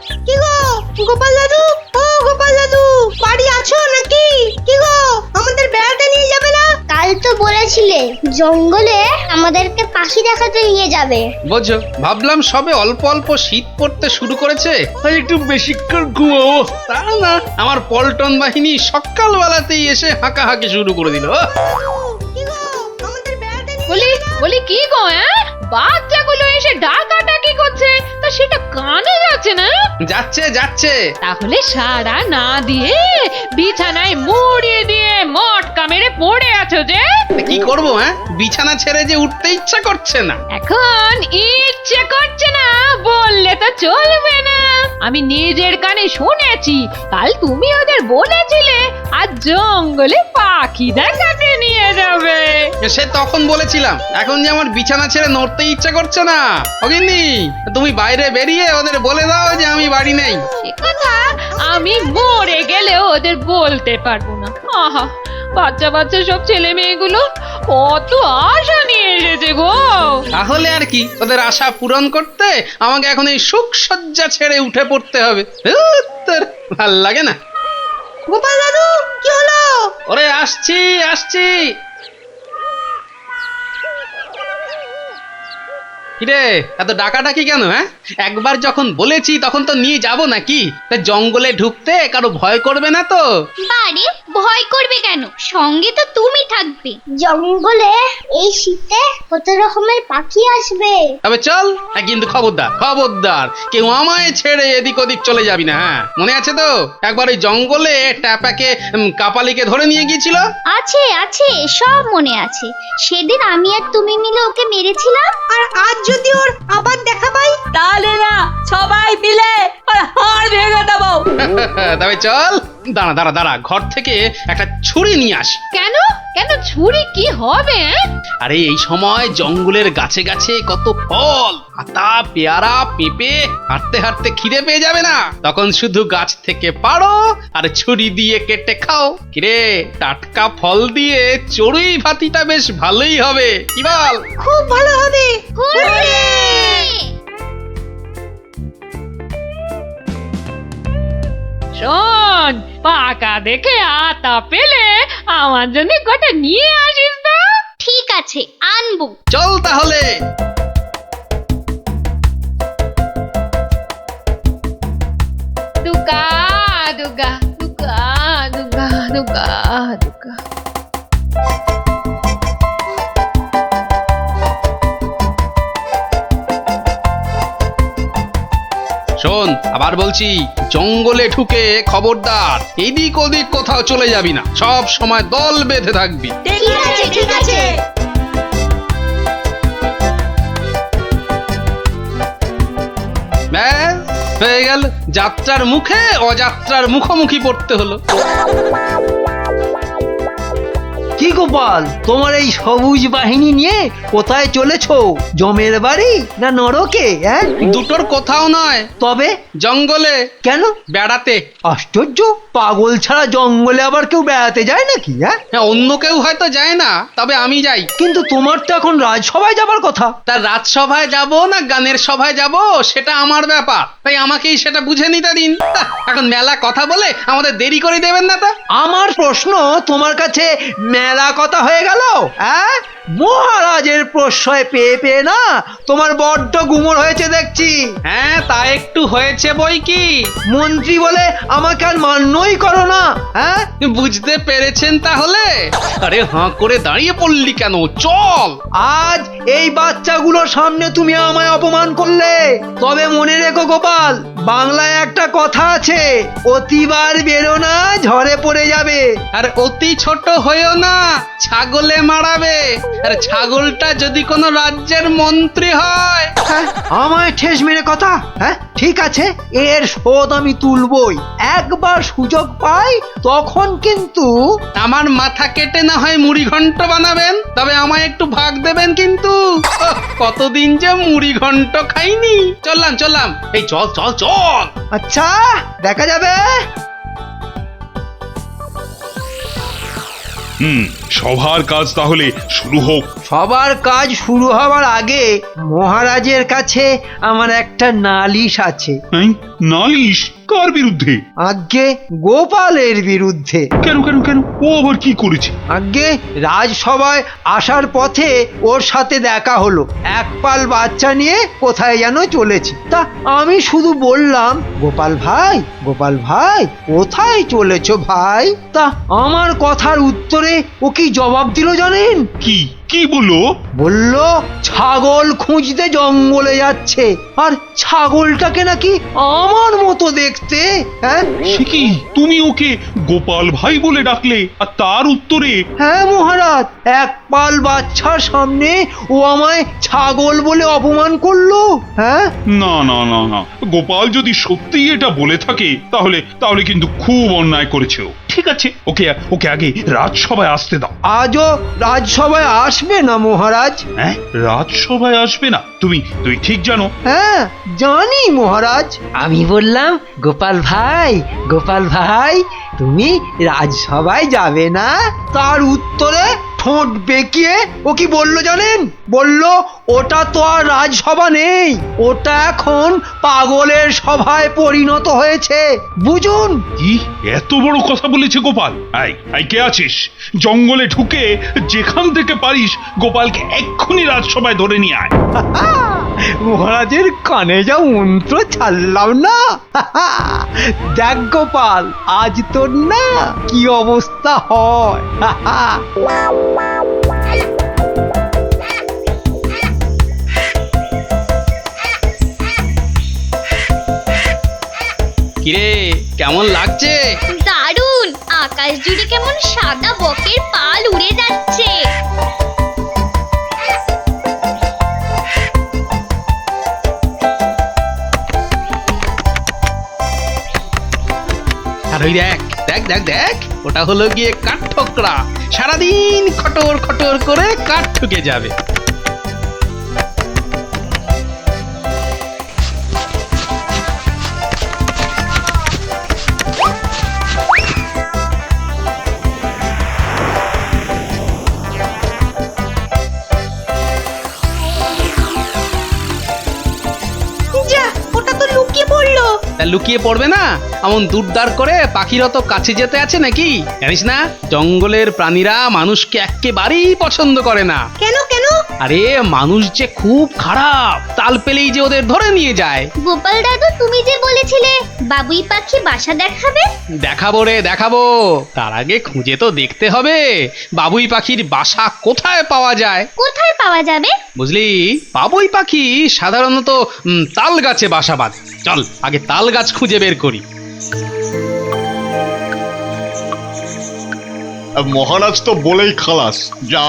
কি গো গোপাল দাদু, ও গোপাল দাদু, বাড়ি আছো নাকি? কি গো আমাদের বেড়াতে নিয়ে যাবে না? কাল তো বলেছিলে জঙ্গলে আমাদেরকে পাখি দেখাতে নিয়ে যাবে। বোঝো, ভাবলাম সবে অল্প অল্প শীত পড়তে শুরু করেছে, তাই একটু বেশিক্ষণ ঘুমাবো। তা না, আমার পল্টন বাহিনী সকালবেলাতেই এসে হাঁকাহাঁকি শুরু করে দিল। কি গো আমাদের বেড়াতে নিয়ে বলি কি গো, বাচ্চাগুলো এসে ডাকাডাকি করছে, তা সেটা কানে যাচ্ছে না? যাচ্ছে যাচ্ছে। তাহলে সাড়া না দিয়ে বিছানায় মুড়িয়ে দিয়ে মটকা মেরে পড়ে আছো যে? কি করব? বিছানা ছেড়ে যে উঠতে ইচ্ছা করছে না। এখন ইচ্ছে করছে না বললে তো চলবে না। আমি নিজের কানে শুনেছি, কাল তুমি ওদের বলেছিলে আজ জঙ্গলে পাখি দেখাতে নিয়ে যাবে। সে তখন বলেছিলাম, এখন যে আমার বিছানা ছেড়ে নড়তে ইচ্ছা করছে না। অগিন্নি, তুমি বাইরে বেরিয়ে ওদের বলে দাও যে আমি বাড়ি নেই। সে কথা আমি মরে গেলেও ওদের বলতে পারবো না। আহা, বাচ্চা বাচ্চা সব ছেলে মেয়েগুলো কত আশা নিয়ে এসেছে গো। তাহলে আর কি, ওদের আশা পূরণ করতে আমাকে এখন এই সুখ সজ্জা ছেড়ে উঠে পড়তে হবে। ভাল লাগে না। গোপাল দাদু কি হলো? ওরে আসছি আসছি। কিরে, এত ডাকাডাকি কেন? একবার যখন বলেছি তখন তো নিয়ে যাব নাকি? তা জঙ্গলে ঢুকতে কারো ভয় করবে না তো? বাড়ি ভয় করবে কেন? সঙ্গে তো তুমি থাকবে। জঙ্গলে এই শীতে কত রকমের পাখি আসবে। তবে চল, কিন্তু খবরদার খবরদার, কেউ আমায় ছেড়ে এদিক ওদিক চলে যাবি না। মনে আছে তো একবার ওই জঙ্গলে ট্যাপাকে কাপালিকে ধরে নিয়ে গিয়েছিল? আছে আছে, সব মনে আছে। সেদিন আমি আর তুমি মিলে ওকে মেরেছিলাম। আর আজ যদি ওর আবার দেখা পাই? তাহলে না সবাই মিলে ওর হাড় ভেঙে দেবো। তবে চল, দাঁড়া দাঁড়া দাঁড়া, ঘর থেকে একটা ছুরি নিয়ে আসি। কেন কেন ছুরি কি হবে? আরে এই সময় জঙ্গলের গাছে গাছে কত ফল, আতা, পেয়ারা, পেঁপে, হাঁটতে হাঁটতে খিদে পেয়ে যাবে না? তখন শুধু গাছ থেকে পাড়ো আর ছুরি দিয়ে কেটে খাও। কিরে, টাটকা ফল দিয়ে চড়ুই ভাতিটা বেশ ভালোই হবে, কি বল? খুব ভালো হবে। শোন, পাকা দেখে আতা পেলে আমার জন্য কটা নিয়ে আসিস তো। ঠিক আছে, আনবো। চল তাহলে। দুগা দুগা দুগা দুগা দুগা দুগা। শোন, আবার বলছি, জঙ্গলে ঢুকে খবরদার এদিক ওদিক কোথাও চলে যাবি না। সব সময় দল বেঁধে থাকবি। ঠিক আছে ঠিক আছে। ব্যাস, হয়ে গেল। যাত্রার মুখে অযাত্রার মুখোমুখি পড়তে হলো। কি গোপাল, তোমার এই সবুজ বাহিনী নিয়ে কোথায় চলেছো? জমের বাড়ি না নরকে? দুটোর কোথাও নয়, তবে জঙ্গলে। কেন? বেড়াতে। আশ্চর্য, পাগল ছাড়া জঙ্গলে আবার কেউ বেড়াতে যায় নাকি? অন্য কেউ হয়তো যায় না, তবে আমি যাই। কিন্তু তোমার তো এখন রাজসভায় যাবার কথা। তার রাজসভায় যাব না গানের সভায় যাব সেটা আমার ব্যাপার, তাই আমাকেই সেটা বুঝে নিতে দিন। এখন মেলা কথা বলে আমাদের দেরি করে দেবেন না তো? আমার প্রশ্ন তোমার কাছে মেলা কথা হয়ে গেল? মহারাজের প্রশ্রয় পেয়ে পেয়ে না তোমার বড্ড গুমর হয়েছে দেখছি। হ্যাঁ, তা একটু হয়েছে বই কি। মন্ত্রী বলে আমাকে আর মান্যই করো না। বুঝতে পেরেছেন তাহলে? আরে হাঁ করে দাঁড়িয়ে পড়লি কেন? চল। আজ এই বাচ্চাগুলোর সামনে তুমি আমায় অপমান করলে, তবে মনে রেখো গোপাল, বাংলায় একটা কথা আছে, অতিবার বেরো না ঝড়ে পড়ে যাবে। আর অতি ছোট হয়েও না, ছাগলে মারাবে। আর ছাগলটা যদি কোনো রাজ্যের মন্ত্রী হয়। আমায় ঠেস মেরে কথা? ঠিক আছে, এর শোধ আমি তুলবই। একবার সুযোগ পাই তখন কিন্তু। আমার মাথা কেটে না হয় মুড়ি ঘন্ট বানাবেন, তবে আমায় একটু ভাগ দেবেন কিন্তু। কতদিন যে মুড়ি ঘন্ট খাইনি। চললাম, এই চল চল চল। আচ্ছা, দেখা যাবে। সভার কাজ তাহলে শুরু হোক। সবার কাজ শুরু হওয়ার আগে মহারাজের কাছে আমার একটা নালিশ আছে। হ্যাঁ, নালিশ কার বিরুদ্ধে? আজ্ঞে গোপালের বিরুদ্ধে। কেন কেন কেন, ও আবার কি করেছে? আজ্ঞে রাজসভায় আসার পথে ওর সাথে দেখা হলো, এক পাল বাচ্চা নিয়ে কোথায় যেন চলেছে। তা আমি শুধু বললাম, গোপাল ভাই কোথায় চলেছো ভাই? তা আমার কথার উত্তরে ও কি জবাব দিল জানেন? কি কি বললো? বলল ছাগল খুঁজতে জঙ্গলে যাচ্ছে, আর ছাগলটাকে নাকি আমার মতো দেখতে। হ্যাঁ সে কি, তুমি ওকে গোপাল ভাই বলে ডাকলে, আর তার উত্তরে? হ্যাঁ মহারাজ, এক পাল বাচ্চার সামনে ও আমায় ছাগল বলে অপমান করলো। হ্যাঁ না না না না, গোপাল যদি সত্যি এটা বলে থাকে তাহলে তাহলে কিন্তু খুব অন্যায় করেছে ও। ঠিক আছে, ওকে ওকে আগে রাজসভায় আসতে দাও। আজও রাজসভায় আসবে না মহারাজ? হ্যাঁ, রাজসভায় আসবে না? তুমি তুমি ঠিক জানো? হ্যাঁ জানি মহারাজ। আমি বললাম, গোপাল ভাই তুমি রাজসভায় যাবে না? তার উত্তরে ঠোঁট বেঁকিয়ে ও কি বললো জানেন? বলল ওটা তো আর রাজসভা নেই, ওটা এখন পাগলের সভায় পরিণত হয়েছে, বুঝুন। কি এত বড় কথা বলেছে গোপাল? আই কে আছিস? জঙ্গলে ঢুকে যেখান থেকে পারিস গোপালকে এক্ষুনি রাজসভায় ধরে নিয়ে আয়। মহারাজের কানে যা মন্ত্র ছাড়লাম না, দেখ গোপাল, আজ তোর না কি অবস্থা হয়। কিরে, কেমন লাগছে? দারুণ! আকাশ জুড়ে কেমন সাদা বকের পাল উড়ে যাচ্ছে। আর ওই দেখ দেখ দেখ দেখ, ওটা হলো গিয়ে কাঠ ঠোকরা, সারাদিন খটর খটর করে কাঠ ঠুকে যাবে। যা, ওটা তো লুকিয়ে পড়লো। তা লুকিয়ে পড়বে না? এমন দুরদার করে পাখিরা তো কাছে যেতে আছে নাকি? জানিস না, জঙ্গলের প্রাণীরা মানুষকে একেবারেই পছন্দ করে না। কেন কেন? আরে মানুষ যে খুব খারাপ, তাল পেলেই যে ওদের ধরে নিয়ে যায়। গোপাল দাদু, তুমি যে বলেছিলে বাবুই পাখি বাসা দেখাবে। দেখাবো রে দেখাবো, তার আগে খুঁজে তো দেখতে হবে বাবুই পাখির বাসা কোথায় পাওয়া যায়। কোথায় পাওয়া যাবে? বুঝলি, বাবুই পাখি সাধারণত তাল গাছে বাসা বাঁধে। চল আগে তাল গাছ খুঁজে বের করি। মহারাজ তো বলেই খালাস, যা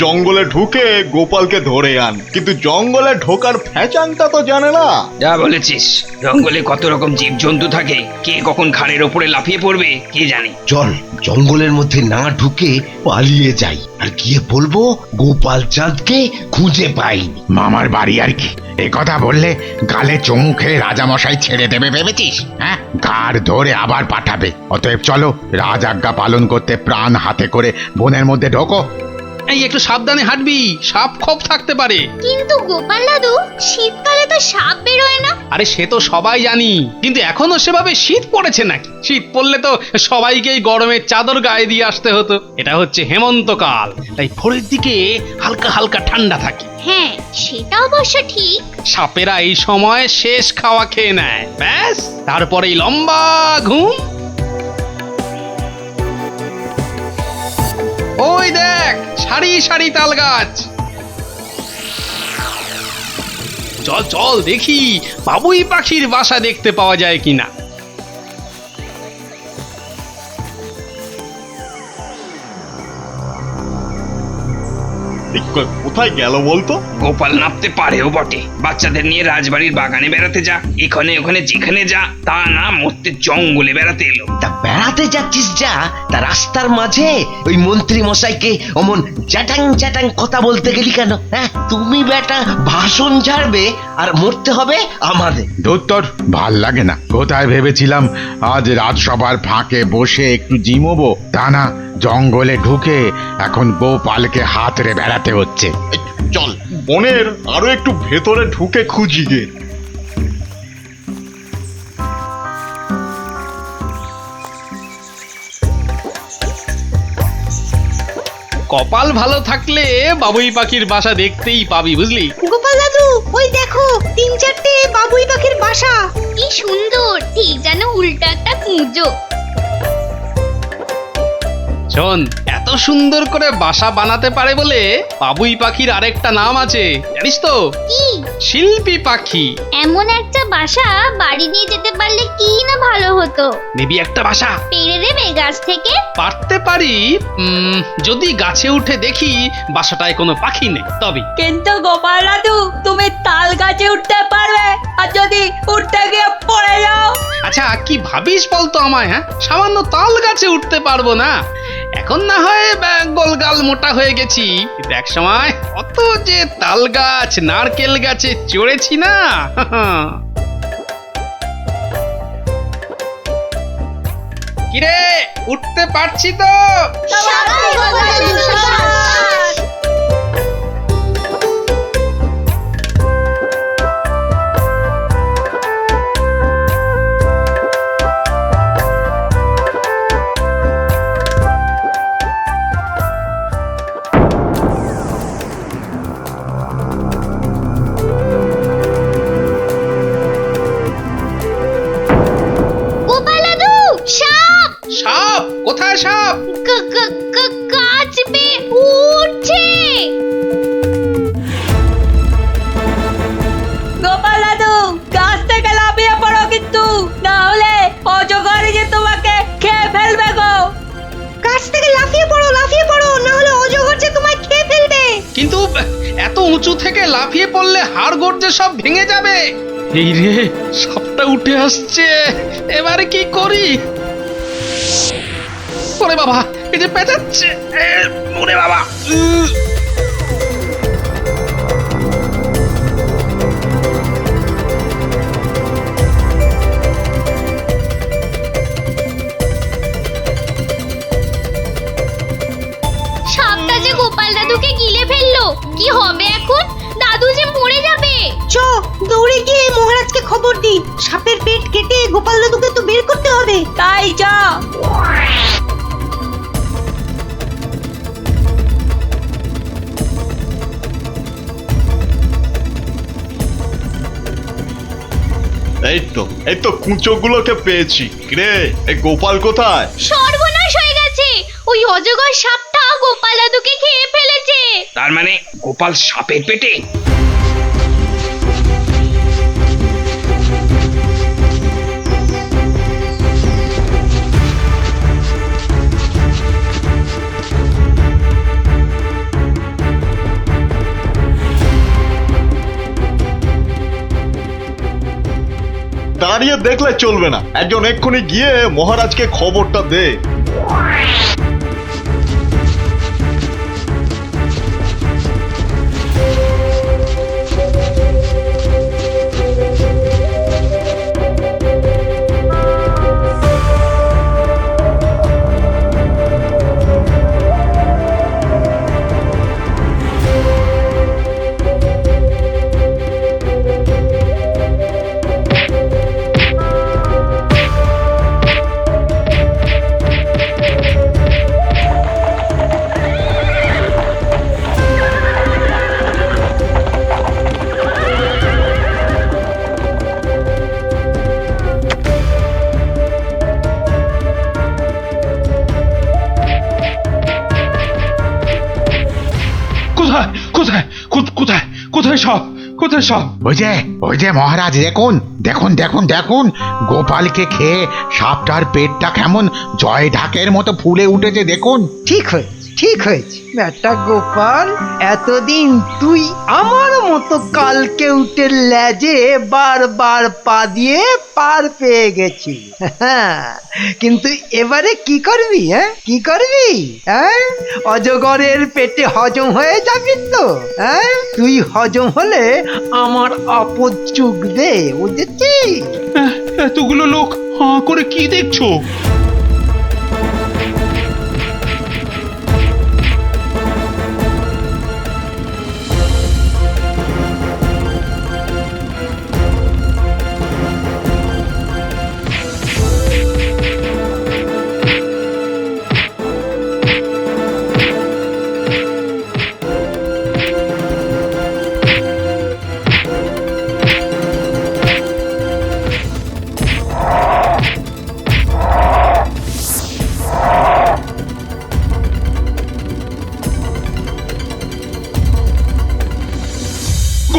জঙ্গলে ঢুকে গোপালকে ধরে আন। কিন্তু জঙ্গলে ঢোকার ফ্যাচাংটা তো জানে না। যা বলেছিস, জঙ্গলে কত রকম জীবজন্তু থাকে, কে কখন ঘাড়ের ওপরে লাফিয়ে পড়বে কে জানে। চল জঙ্গলের মধ্যে না ঢুকে পালিয়ে যাই, আর গিয়ে বলবো গোপাল চাঁদকে খুঁজে পাইনি। মামার বাড়ি আর কি, এ কথা বললে গালে চুমু খেয়ে রাজামশাই ছেড়ে দেবে ভেবেছিস? হ্যাঁ, ঘাড় ধরে আবার পাঠাবে। অতএব চলো, রাজ আজ্ঞা পালন করতে প্রাণ হাতে করে বনের মধ্যে ঢোকো। এই একটু সাবধানে হাঁটবি, সাপ খোপ থাকতে পারে। কিন্তু গোপাল দাদু, শীতকালে তো সাপ বেরোয় না। আরে সে তো সবাই জানি, কিন্তু এখনো সেভাবে শীত পড়েছে নাকি? শীত পড়লে তো সবাইকেই গরমের চাদর গায়ে দিয়ে আসতে হতো। এটা হচ্ছে হেমন্তকাল, তাই ভোরের দিকে হালকা হালকা ঠান্ডা থাকে। হ্যাঁ, সেটা অবশ্য ঠিক। সাপেরা এই সময় শেষ খাওয়া খেয়ে নেয়, ব্যাস তারপরেই লম্বা ঘুম। ওই দেখ, সারি সারি তাল গাছ। চল চল দেখি বাবুই পাখির বাসা দেখতে পাওয়া যায় কিনা। কোথায় গেল বলতো? গোপাল নাপতে পারেও বটে, বাচ্চাদের নিয়ে রাজবাড়ির বাগানে বেড়াতে যা, এখানে ওখানে যেখানে যা, তা না মরতে জঙ্গলে বেড়াতে এলো। তা বেড়াতে যাচ্ছিস যা, তা রাস্তার মাঝে ওই মন্ত্রী মশাইকে অমন চ্যাটাং চ্যাটাং কথা বলতে গেলি কেন? হ্যাঁ, তুমি বেটা ভাষণ ঝাড়বে আর মরতে হবে আমাদের। দোত্তর ভাল লাগে না। কোথায় ভেবেছিলাম আজ রাজসভার ফাঁকে বসে একটু জিমোবো, তা না, জঙ্গলে ঢুকে এখন গোপালকে হাতড়ে বেড়াতে হচ্ছে। এই, চল বনের আরো একটু ভেতরে ঢুকে খুঁজি গে। কপাল ভালো থাকলে বাবুই পাখির বাসা দেখতেই পাবি, বুঝলি? গোপাল দাদু ওই দেখো 3-4টে বাবুই পাখির বাসা। কি সুন্দর, ঠিক যেন উল্টা একটা কুঁজো। শোন, এত সুন্দর করে বাসা বানাতে পারে বলে বাবুই পাখির আরেকটা নাম আছে, জানিস তো? কি? শিল্পী পাখি। এমন একটা বাসা বাড়ি নিয়ে যেতে পারলে কি না ভালো হতো। নিবি একটা বাসা? পেড়ে দেবে গাছ থেকে? পারতে পারি, যদি গাছে উঠে দেখি বাসাটায় কোনো পাখি নেই তবে। কিন্তু গোপাল দাদু তুমি তাল গাছে উঠতে পারবে, আর যদি উঠতে গিয়ে পড়ে যাও? আচ্ছা কি ভাবিস বলতো আমায়? হ্যাঁ, সামান্য তাল গাছে উঠতে পারবো না? এখন না হয় গোলগাল মোটা হয়ে গেছি, কিন্তু এক সময় অত যে তাল গাছ নারকেল গাছে চড়েছি না। কিরে, উঠতে পারছি তো? সাপ? কোথায় সাপ? গাছ বেয়ে উঠছে। গোপাল দাদু গাছ থেকে লাফিয়ে পড়ো, কিন্তু না হলে অজগর যে তোমাকে খেয়ে ফেলবে গো। গাছ থেকে লাফিয়ে পড়ো, না হলে অজগর যে তোমায় খেয়ে ফেলবে। কিন্তু এত উঁচু থেকে লাফিয়ে পড়লে হাড় গোড় যে সব ভেঙে যাবে। এই রে, সাপটা উঠে আসছে, এবারে কি করি? ওরে বাবা, এই যে পেঁচাচ্ছে। ওরে বাবা, সাপটা যে গোপাল দাদুকে গিলে ফেললো, কি হবে এখন? দাদু যে মরে যাবে। চ দৌড়ে গিয়ে মহারাজকে খবর দি, সাপের পেট কেটে গোপাল দাদুকে তো বের করতে হবে। তাই যা। এই তো কুঁচোগুলোকে পেয়েছি। রে, এই গোপাল কোথায়? সর্বনাশ হয়ে গেছে, ওই অজগর সাপটা গোপাল দাদুকে খেয়ে ফেলেছে। তার মানে গোপাল সাপের পেটে? দাঁড়িয়ে দেখলে চলবে না, একজন এক্ষুনি গিয়ে মহারাজকে খবরটা দে। কোথায় সাপ? কোথায় সাপ? ওই যে মহারাজ, দেখুন দেখুন দেখুন দেখুন, গোপালকে খেয়ে সাপটার পেটটা কেমন জয় ঢাকের মতো ফুলে উঠেছে, দেখুন। ঠিক হয়েছে বেটা গোপাল, এতদিন তুই আমার মতো কালকে উঠে লেজে বারবার পা দিয়ে পার পেয়ে গেছি। কিন্তু এবারে কি করবি? কি করবি? অজগরের পেটে হজম হয়ে যাবি তো? তুই হজম হলে আমার আপদ চুকবে, বুঝেছিস? এতগুলো লোক হাঁ করে কি দেখছো?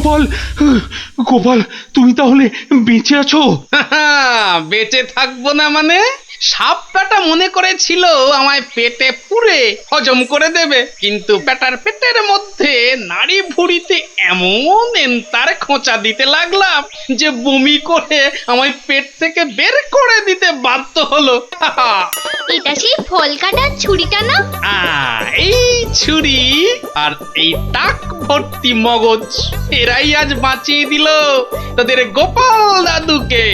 গোপাল গোপাল তুমি তাহলে বেঁচে আছো? বেঁচে থাকবো না মানে? সাপ বেটা মনে করেছিল আমায় পেটে পুরে হজম করে দেবে, কিন্তু বেটার পেটের মধ্যে নাড়ি ভুঁড়িতে এমন এন্তার খোঁচা দিতে লাগলাম যে বমি করে আমায় পেট থেকে বের করে দিতে বাধ্য হলো। এটা সেই ফল কাটার ছুরিটা না? এই ছুরি আর এই টাক ভর্তি মগজ এরাই আজ বাঁচিয়ে দিল তোদের গোপাল দাদুকে।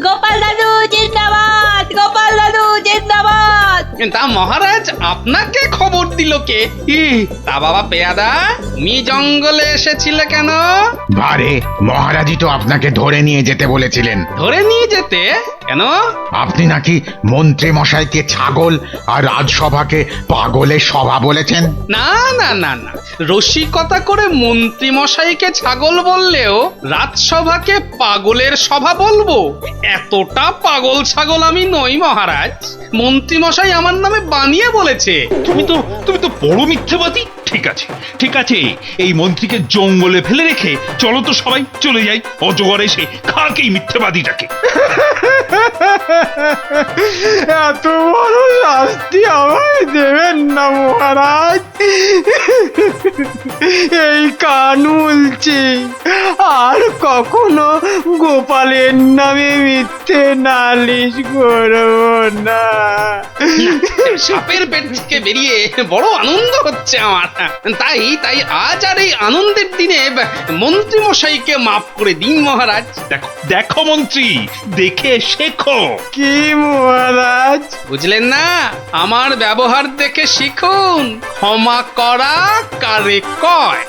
গোপাল দাদু জিন্দাবাদ, গোপাল দাদু জিন্দাবাদ। তা মহারাজ আপনাকে খবর দিল কে? তা বাবা পেয়াদা, তুমি জঙ্গলে এসেছিলে কেন? বারে মহারাজই তো আপনাকে ধরে নিয়ে যেতে বলেছিলেন। ধরে নিয়ে যেতে কেন? আপনি নাকি মন্ত্রী মশাইকে ছাগল আর রাজসভাকে পাগলের সভা বলেছেন। না না না না, রসিকতা করে মন্ত্রী মশাইকে ছাগল বললেও রাজসভাকে পাগলের সভা বলবো? এতটা পাগল ছাগল আমি নই মহারাজ। মন্ত্রী মশাই আমার নামে বানিয়ে বলেছে। তুমি তো বড় মিথ্যেবাদী। ঠিক আছে, এই মন্ত্রীকে জঙ্গলে ফেলে রেখে চলো তো সবাই চলে যাই। অজগর এসে খাক এই মিথ্যেবাদীটাকে। এত বড় শাস্তি আমায় দেবেন না মহারাজ। এই কান উলছি, আর কখনো গোপালের নামে মিথ্যে নালিশ করব না। সাপের পেট থেকে বেরিয়ে বড় আনন্দ হচ্ছে আমার। তাই আজ আর এই আনন্দের দিনে মন্ত্রী মশাইকে মাফ করে দিন মহারাজ। দেখো মন্ত্রী, দেখে শেখো। কি মহারাজ? বুঝলেন না? আমার ব্যবহার দেখে শিখুন, ক্ষমা করা কারে কয়।